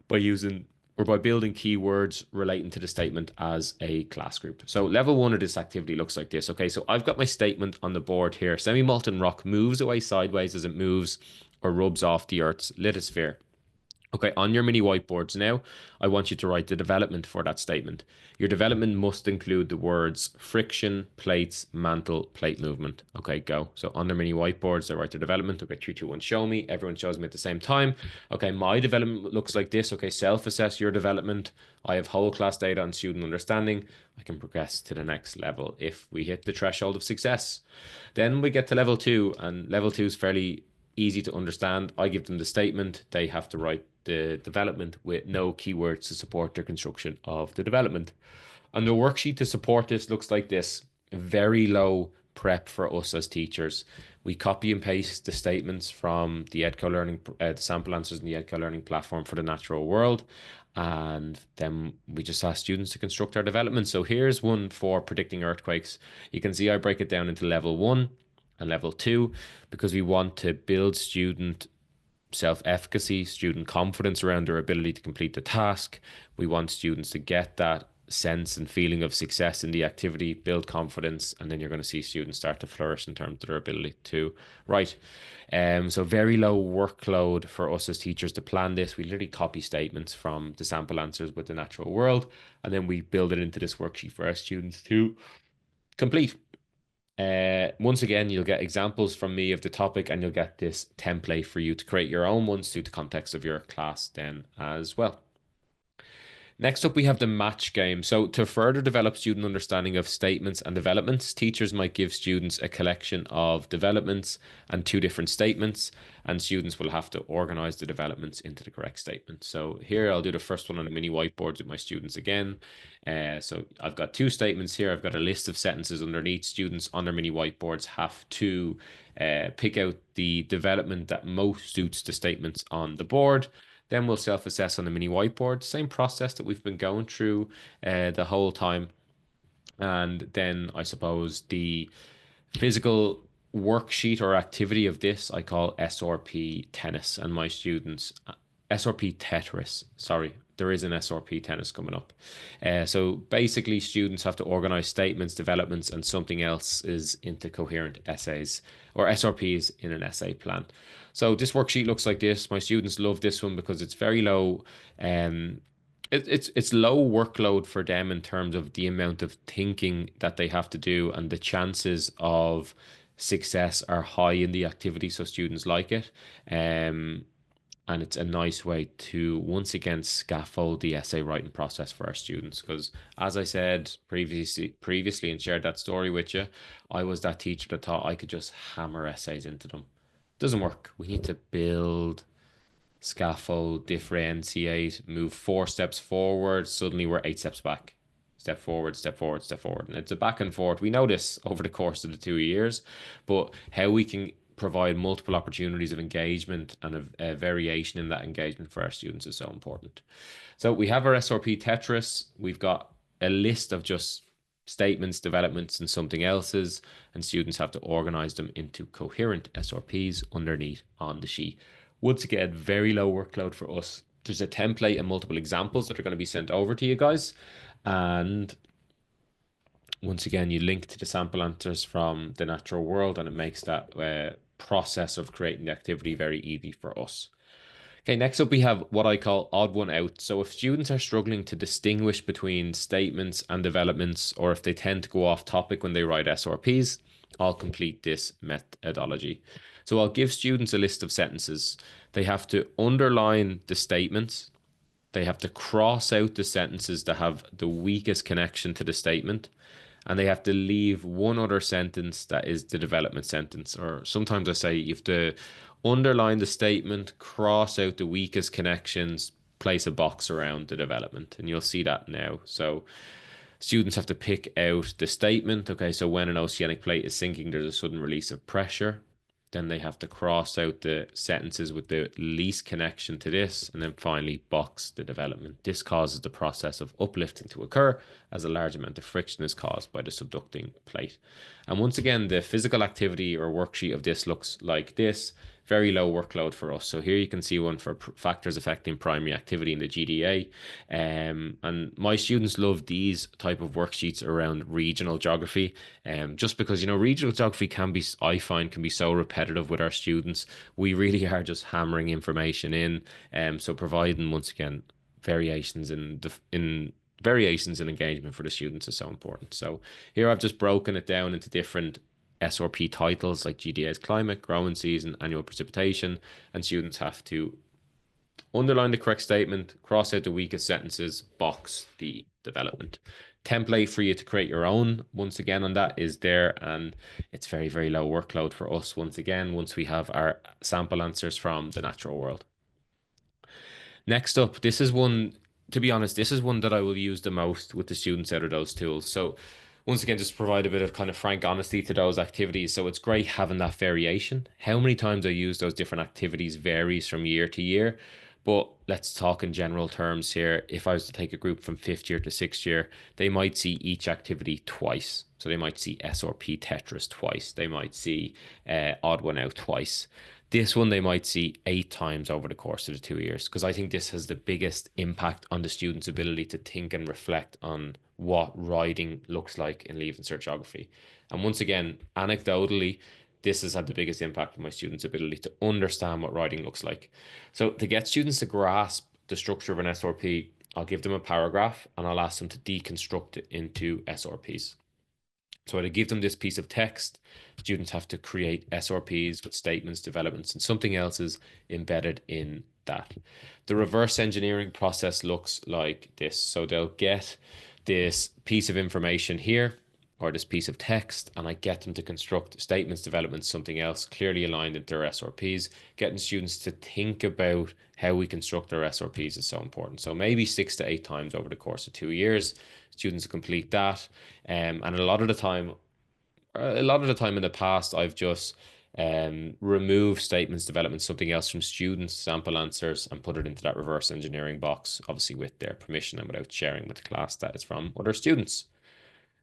by using or by building keywords relating to the statement as a class group. So level 1 of this activity looks like this. Okay, so I've got my statement on the board here. Semi-molten rock moves away sideways as it moves or rubs off the Earth's lithosphere. Okay, on your mini whiteboards now, I want you to write the development for that statement. Your development must include the words friction, plates, mantle, plate movement. Okay, go. So on the mini whiteboards, I write the development. Okay, 3, 2, 1, show me. Everyone shows me at the same time. Okay, my development looks like this. Okay, self-assess your development. I have whole class data on student understanding. I can progress to the next level if we hit the threshold of success. Then we get to level 2, and level 2 is fairly easy to understand. I give them the statement. They have to write the development with no keywords to support their construction of the development. And the worksheet to support this looks like this. Very low prep for us as teachers. We copy and paste the statements from the Edco Learning, the sample answers in the Edco Learning platform for the natural world. And then we just ask students to construct our development. So here's one for predicting earthquakes. You can see I break it down into level 1 and level 2 because we want to build student self-efficacy, student confidence around their ability to complete the task. We want students to get that sense and feeling of success in the activity, build confidence, and then you're going to see students start to flourish in terms of their ability to write. So very low workload for us as teachers to plan this. We literally copy statements from the sample answers with the natural world, and then we build it into this worksheet for our students to complete. Once again, you'll get examples from me of the topic, and you'll get this template for you to create your own ones to the context of your class then as well. Next up, we have the match game. So to further develop student understanding of statements and developments, teachers might give students a collection of developments and two different statements, and students will have to organize the developments into the correct statement. So here I'll do the first one on the mini whiteboards with my students again. So I've got two statements here. I've got a list of sentences underneath. Students on their mini whiteboards have to pick out the development that most suits the statements on the board. Then we'll self-assess on the mini whiteboard, same process that we've been going through the whole time. And then I suppose the physical worksheet or activity of this I call SRP tennis, and my students SRP Tetris. Sorry, there is an SRP tennis coming up. So basically, students have to organize statements, developments, and something else is into coherent essays or SRPs in an essay plan. So this worksheet looks like this. My students love this one because it's very low. It's low workload for them in terms of the amount of thinking that they have to do, and the chances of success are high in the activity, so students like it. And it's a nice way to once again scaffold the essay writing process for our students. Because as I said previously and shared that story with you, I was that teacher that thought I could just hammer essays into them. Doesn't work. We need to build, scaffold, differentiate, move 4 steps forward. Suddenly we're 8 steps back. Step forward, step forward, step forward. And it's a back and forth. We know this over the course of the 2 years, but how we can provide multiple opportunities of engagement and a variation in that engagement for our students is so important. So we have our SRP Tetris. We've got a list of just statements, developments, and something else's, and students have to organize them into coherent SRPs underneath on the sheet. Once again, very low workload for us. There's a template and multiple examples that are going to be sent over to you guys. And once again, you link to the sample answers from the natural world, and it makes that process of creating the activity very easy for us. Okay, next up we have what I call odd one out. So if students are struggling to distinguish between statements and developments, or if they tend to go off topic when they write SRPs, I'll complete this methodology. So I'll give students a list of sentences. They have to underline the statements. They have to cross out the sentences that have the weakest connection to the statement, and they have to leave one other sentence that is the development sentence. Or sometimes I say you have to underline the statement, cross out the weakest connections, place a box around the development, and you'll see that now. So students have to pick out the statement. Okay, so when an oceanic plate is sinking, there's a sudden release of pressure. Then they have to cross out the sentences with the least connection to this, and then finally box the development. This causes the process of uplifting to occur as a large amount of friction is caused by the subducting plate. And once again, the physical activity or worksheet of this looks like this. Very low workload for us. So here you can see one for factors affecting primary activity in the GDA. And my students love these type of worksheets around regional geography. Just because, you know, regional geography can be, I find, can be so repetitive with our students. We really are just hammering information in. So providing, once again, variations in variations in engagement for the students is so important. So here I've just broken it down into different SRP titles like GDA's climate, growing season, annual precipitation, and students have to underline the correct statement, cross out the weakest sentences, box the development. Template for you to create your own, once again, on that is there, and it's very, very low workload for us, once again, once we have our sample answers from the natural world. Next up, this is one, to be honest, this is one that I will use the most with the students out of those tools. So Once again, just provide a bit of kind of frank honesty to those activities. So it's great having that variation. How many times I use those different activities varies from year to year. But let's talk in general terms here. If I was to take a group from fifth year to sixth year, they might see each activity twice. So they might see SRP Tetris twice. They might see Odd One Out twice. This one they might see 8 times over the course of the 2 years, because I think this has the biggest impact on the student's ability to think and reflect on what writing looks like in Leaving Cert Geography. And once again, anecdotally, this has had the biggest impact on my students' ability to understand what writing looks like. So to get students to grasp the structure of an SRP, I'll give them a paragraph and I'll ask them to deconstruct it into SRPs. So to give them this piece of text, students have to create SRPs with statements, developments, and something else is embedded in that. The reverse engineering process looks like this. So they'll get this piece of information here or this piece of text, and I get them to construct statements, developments, something else clearly aligned into their SRPs. Getting students to think about how we construct their SRPs is so important. So maybe 6 to 8 times over the course of 2 years, students complete that. And a lot of the time in the past, I've just removed statements, development, something else from students' sample answers and put it into that reverse engineering box, obviously with their permission and without sharing with the class that it's from other students.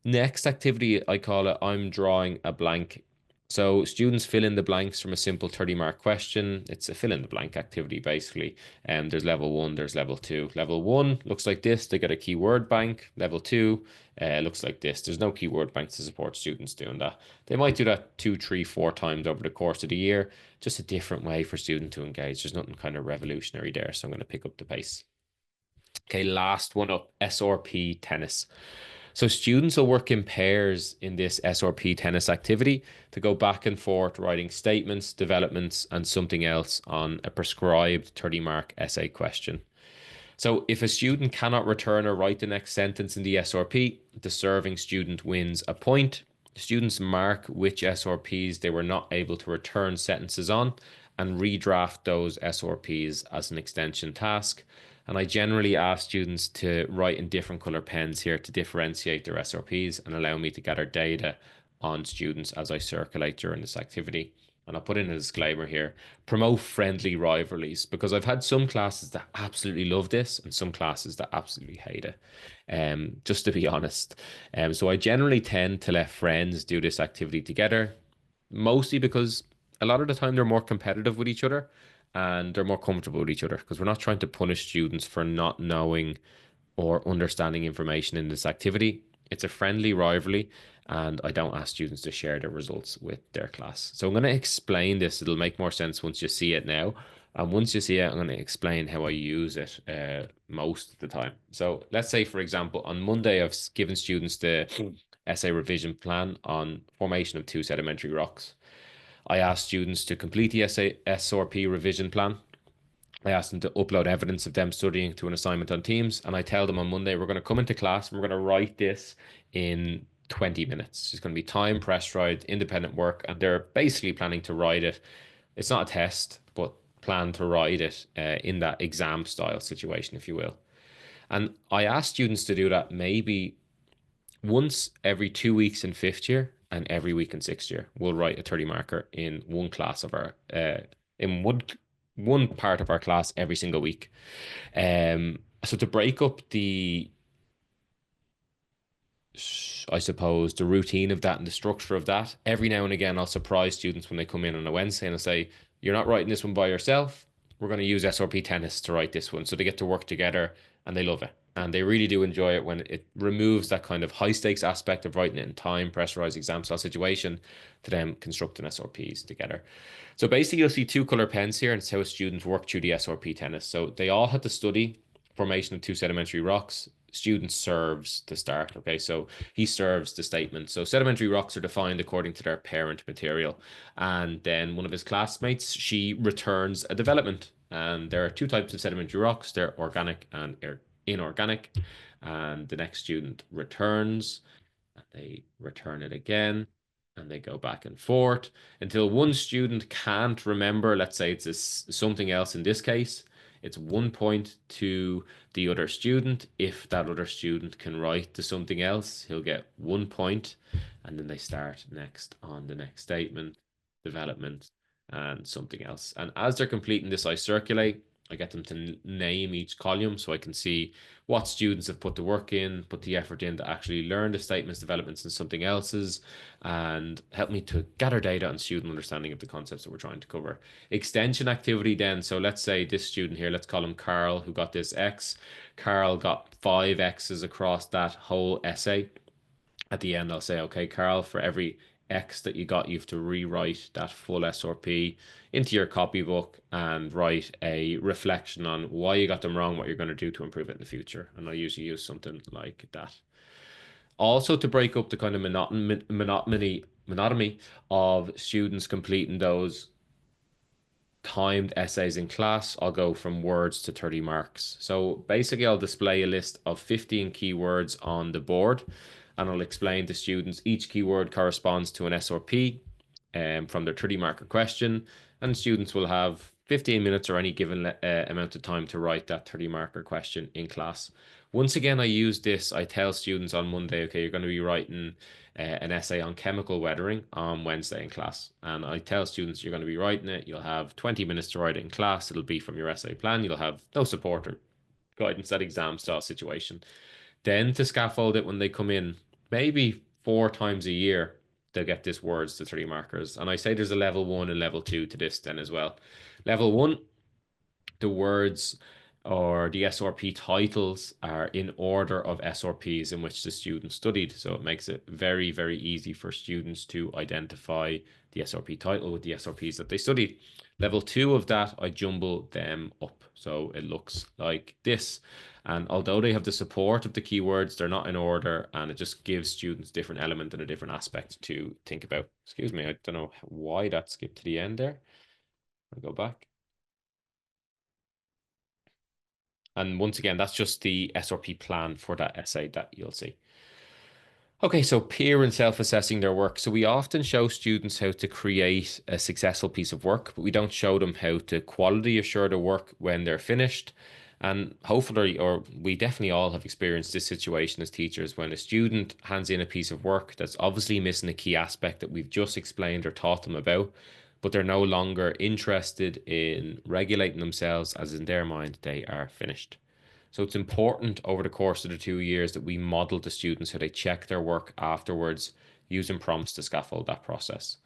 Next activity, I call it I'm drawing a blank. So students fill in the blanks from a simple 30-mark question. It's a fill in the blank activity, basically. There's level one, there's level two. Level one looks like this. They get a keyword bank. Level two looks like this. There's no keyword bank to support students doing that. They might do that 2, 3, 4 times over the course of the year. Just a different way for students to engage. There's nothing kind of revolutionary there. So I'm going to pick up the pace. Okay, last one up, SRP tennis. So students will work in pairs in this SRP tennis activity to go back and forth writing statements, developments, and something else on a prescribed 30-mark essay question. So if a student cannot return or write the next sentence in the SRP, the serving student wins a point. Students mark which SRPs they were not able to return sentences on and redraft those SRPs as an extension task. And I generally ask students to write in different color pens here to differentiate their SRPs and allow me to gather data on students as I circulate during this activity. And I'll put in a disclaimer here, promote friendly rivalries, because I've had some classes that absolutely love this and some classes that absolutely hate it. Just to be honest. So I generally tend to let friends do this activity together, mostly because a lot of the time they're more competitive with each other and they're more comfortable with each other because we're not trying to punish students for not knowing or understanding information in this activity. It's a friendly rivalry, and I don't ask students to share their results with their class. So I'm going to explain this. It'll make more sense once you see it now. And once you see it, I'm going to explain how I use it most of the time. So let's say, for example, on Monday, I've given students the essay revision plan on formation of two sedimentary rocks. I asked students to complete the essay SRP revision plan. I asked them to upload evidence of them studying to an assignment on Teams, and I tell them on Monday we're going to come into class and we're going to write this in 20 minutes. It's going to be time pressurized, independent work, and they're basically planning to write it. It's not a test, but plan to write it in that exam style situation, if you will. And I asked students to do that maybe once every 2 weeks in fifth year and every week in sixth year. We'll write a 30 marker in one class of our in one part of our class every single week. So to break up the, I suppose, the routine of that and the structure of that, every now and again, I'll surprise students when they come in on a Wednesday and I'll say, you're not writing this one by yourself. We're going to use SRP tennis to write this one. So they get to work together and they love it. And they really do enjoy it when it removes that kind of high stakes aspect of writing it in time, pressurized exam style situation to them constructing SRPs together. So basically, you'll see two color pens here, and it's how students work through the SRP tennis. So they all had to study formation of two sedimentary rocks. Student serves to start. Okay, so he serves the statement. So sedimentary rocks are defined according to their parent material. And then one of his classmates, she returns a development. And there are two types of sedimentary rocks. They're organic and inorganic. And the next student returns, and they return it again, and they go back and forth until one student can't remember. Let's say it's something else in this case. It's 1 point to the other student. If that other student can write to something else, he'll get 1 point. And then they start next on the next statement, development, and something else. And as they're completing this, I circulate. I get them to name each column so I can see what students have put the work in, put the effort in to actually learn the statements, developments, and something else's, and help me to gather data on student understanding of the concepts that we're trying to cover. Extension activity then. So let's say this student here, let's call him Carl, who got this X. Carl got 5 X's across that whole essay. At the end, I'll say, okay, Carl, for every X that you got, you have to rewrite that full SRP into your copybook and write a reflection on why you got them wrong, what you're going to do to improve it in the future. And I usually use something like that. Also, to break up the kind of monotony of students completing those timed essays in class, I'll go from words to 30 marks. So basically, I'll display a list of 15 keywords on the board, and I'll explain to students each keyword corresponds to an SRP from their 30 marker question, and students will have 15 minutes or any given amount of time to write that 30 marker question in class. Once again, I use this. I tell students on Monday, okay, you're going to be writing an essay on chemical weathering on Wednesday in class. And I tell students you're going to be writing it. You'll have 20 minutes to write it in class. It'll be from your essay plan. You'll have no support or guidance, that exam style situation. Then to scaffold it when they come in, maybe 4 times a year, they'll get this words to 30 markers. And I say there's a level 1 and level 2 to this then as well. Level 1, the words or the SRP titles are in order of SRPs in which the student studied. So it makes it very, very easy for students to identify the SRP title with the SRPs that they studied. Level 2 of that, I jumble them up. So it looks like this. And although they have the support of the keywords, they're not in order, and it just gives students different element and a different aspect to think about. Excuse me, I don't know why that skipped to the end there. I'll go back. And once again, that's just the SRP plan for that essay that you'll see. Okay, so peer and self-assessing their work. So we often show students how to create a successful piece of work, but we don't show them how to quality assure the work when they're finished. And hopefully, or we definitely all have experienced this situation as teachers when a student hands in a piece of work that's obviously missing a key aspect that we've just explained or taught them about, but they're no longer interested in regulating themselves as in their mind they are finished. So it's important over the course of the 2 years that we model to students how they check their work afterwards using prompts to scaffold that process.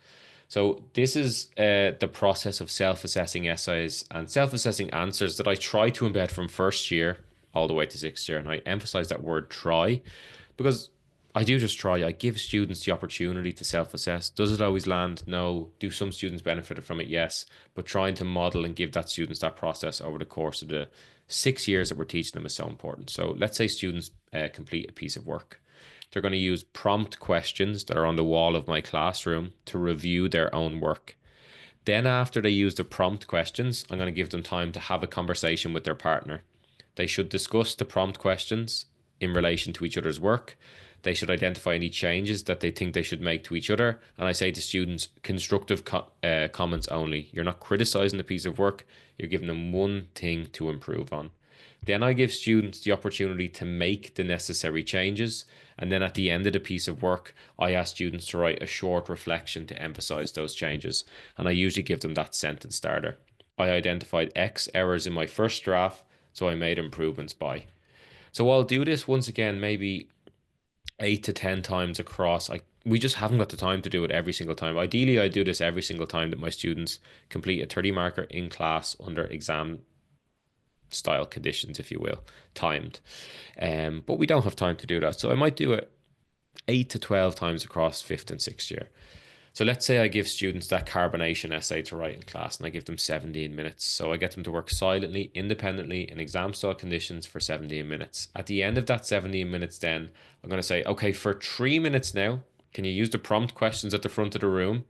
So this is the process of self-assessing essays and self-assessing answers that I try to embed from first year all the way to sixth year. And I emphasize that word try because I do just try. I give students the opportunity to self-assess. Does it always land? No. Do some students benefit from it? Yes. But trying to model and give that students that process over the course of the 6 years that we're teaching them is so important. So let's say students complete a piece of work. They're going to use prompt questions that are on the wall of my classroom to review their own work. Then, after they use the prompt questions, I'm going to give them time to have a conversation with their partner. They should discuss the prompt questions in relation to each other's work. They should identify any changes that they think they should make to each other. And I say to students, constructive comments only. You're not criticizing the piece of work, you're giving them one thing to improve on. Then I give students the opportunity to make the necessary changes. And then at the end of the piece of work, I ask students to write a short reflection to emphasize those changes. And I usually give them that sentence starter. I identified X errors in my first draft, so I made improvements by. So I'll do this once again, maybe 8 to 10 times across. We just haven't got the time to do it every single time. Ideally, I do this every single time that my students complete a 30 marker in class under exam style conditions, if you will, timed. But we don't have time to do that. So I might do it 8 to 12 times across fifth and sixth year. So let's say I give students that carbonation essay to write in class and I give them 17 minutes. So I get them to work silently, independently in exam style conditions for 17 minutes. At the end of that 17 minutes, then I'm going to say, okay, for 3 minutes now, can you use the prompt questions at the front of the room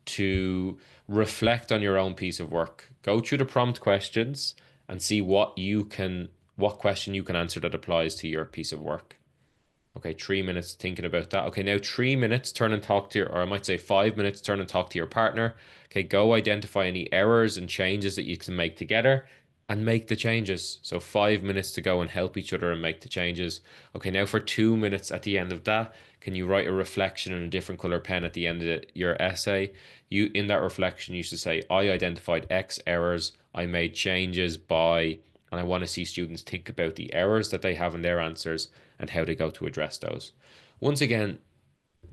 to reflect on your own piece of work? Go through the prompt questions and see what question you can answer that applies to your piece of work. Okay, 3 minutes thinking about that. Okay, now 3 minutes, turn and talk to your, or I might say 5 minutes, turn and talk to your partner. Okay, go identify any errors and changes that you can make together. and make the changes. So 5 minutes to go and help each other and make the changes. Okay, now for 2 minutes at the end of that, can you write a reflection in a different color pen at the end of your essay? You in that reflection, you should say, I identified X errors, I made changes by, and I want to see students think about the errors that they have in their answers and how they go to address those. Once again,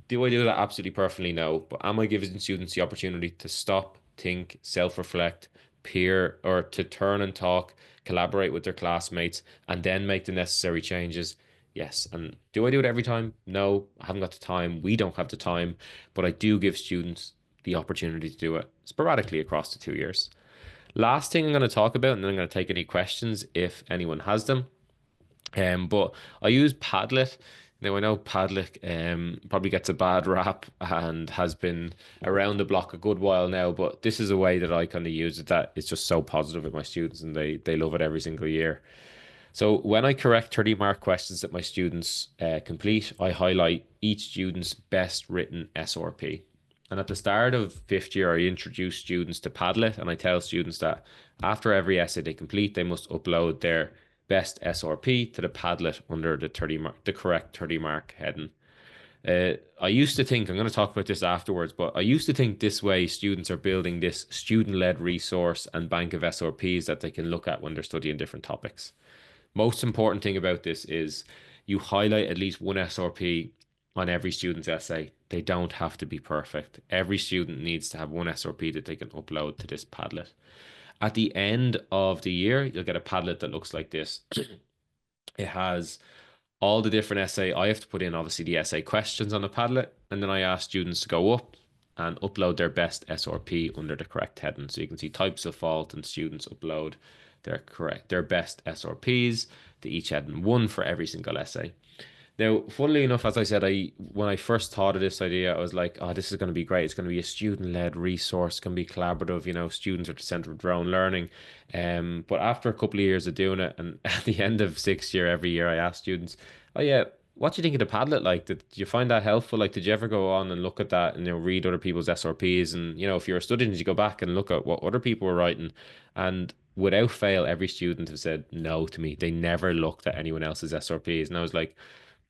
do I do that absolutely perfectly? No. But am I giving students the opportunity to stop, think, self-reflect, peer, or to turn and talk, collaborate with their classmates, and then make the necessary changes? Yes. And do I do it every time? No, I haven't got the time. We don't have the time, but I do give students the opportunity to do it sporadically across the 2 years. Last thing I'm going to talk about, and then I'm going to take any questions if anyone has them. But I use Padlet. Now I know Padlet probably gets a bad rap and has been around the block a good while now, but this is a way that I kind of use it that is just so positive with my students and they love it every single year. So when I correct 30 mark questions that my students complete, I highlight each student's best written SRP. And at the start of fifth year, I introduce students to Padlet and I tell students that after every essay they complete, they must upload their best SRP to the Padlet under the 30 mark, the correct 30 mark heading. I used to think, I'm going to talk about this afterwards, but I used to think this way students are building this student-led resource and bank of SRPs that they can look at when they're studying different topics. Most important thing about this is you highlight at least one SRP on every student's essay. They don't have to be perfect. Every student needs to have one SRP that they can upload to this Padlet. At the end of the year, you'll get a Padlet that looks like this. It has all the different essay. I have to put in obviously the essay questions on the Padlet, and then I ask students to go up and upload their best SRP under the correct heading. So you can see types of fault, and students upload their best SRPs. They each had one for every single essay. Now, funnily enough, as I said, I when I first thought of this idea, I was like, "Oh, this is going to be great. It's going to be a student-led resource. It's going to be collaborative. Students are the center of their own learning." But after a couple of years of doing it, and at the end of sixth year, every year, I ask students, "Oh yeah, what do you think of the Padlet? Like, did you find that helpful? Like, did you ever go on and look at that and read other people's SRPs? And if you're a student, did you go back and look at what other people were writing?" And without fail, every student has said no to me. They never looked at anyone else's SRPs, and I was like,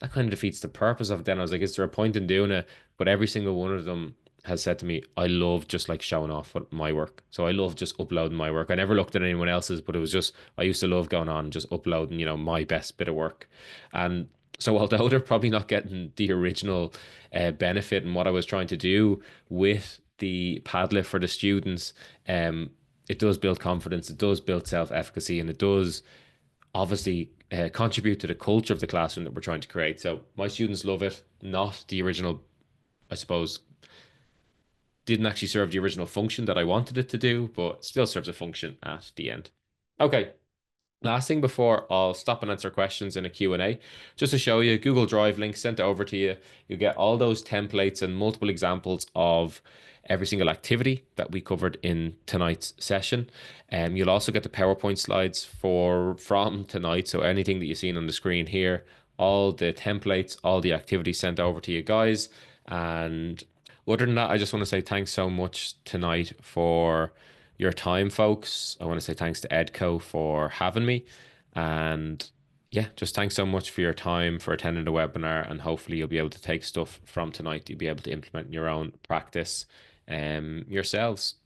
that kind of defeats the purpose of it. Then I was like, is there a point in doing it? But every single one of them has said to me, I love just like showing off what my work. So I love just uploading my work. I never looked at anyone else's, but it was just, I used to love going on and just uploading, my best bit of work. And so although they're probably not getting the original benefit and what I was trying to do with the Padlet for the students, it does build confidence, it does build self-efficacy, and it does obviously contribute to the culture of the classroom that we're trying to create. So my students love it, not the original, I suppose, didn't actually serve the original function that I wanted it to do, but still serves a function at the end. Okay, last thing before I'll stop and answer questions in a Q&A, just to show you Google Drive link sent over to you. You get all those templates and multiple examples of every single activity that we covered in tonight's session. You'll also get the PowerPoint slides from tonight. So anything that you've seen on the screen here, all the templates, all the activities sent over to you guys. And other than that, I just want to say thanks so much tonight for your time, folks. I want to say thanks to Edco for having me. And yeah, just thanks so much for your time, for attending the webinar, and hopefully you'll be able to take stuff from tonight you'll be able to implement in your own practice yourselves.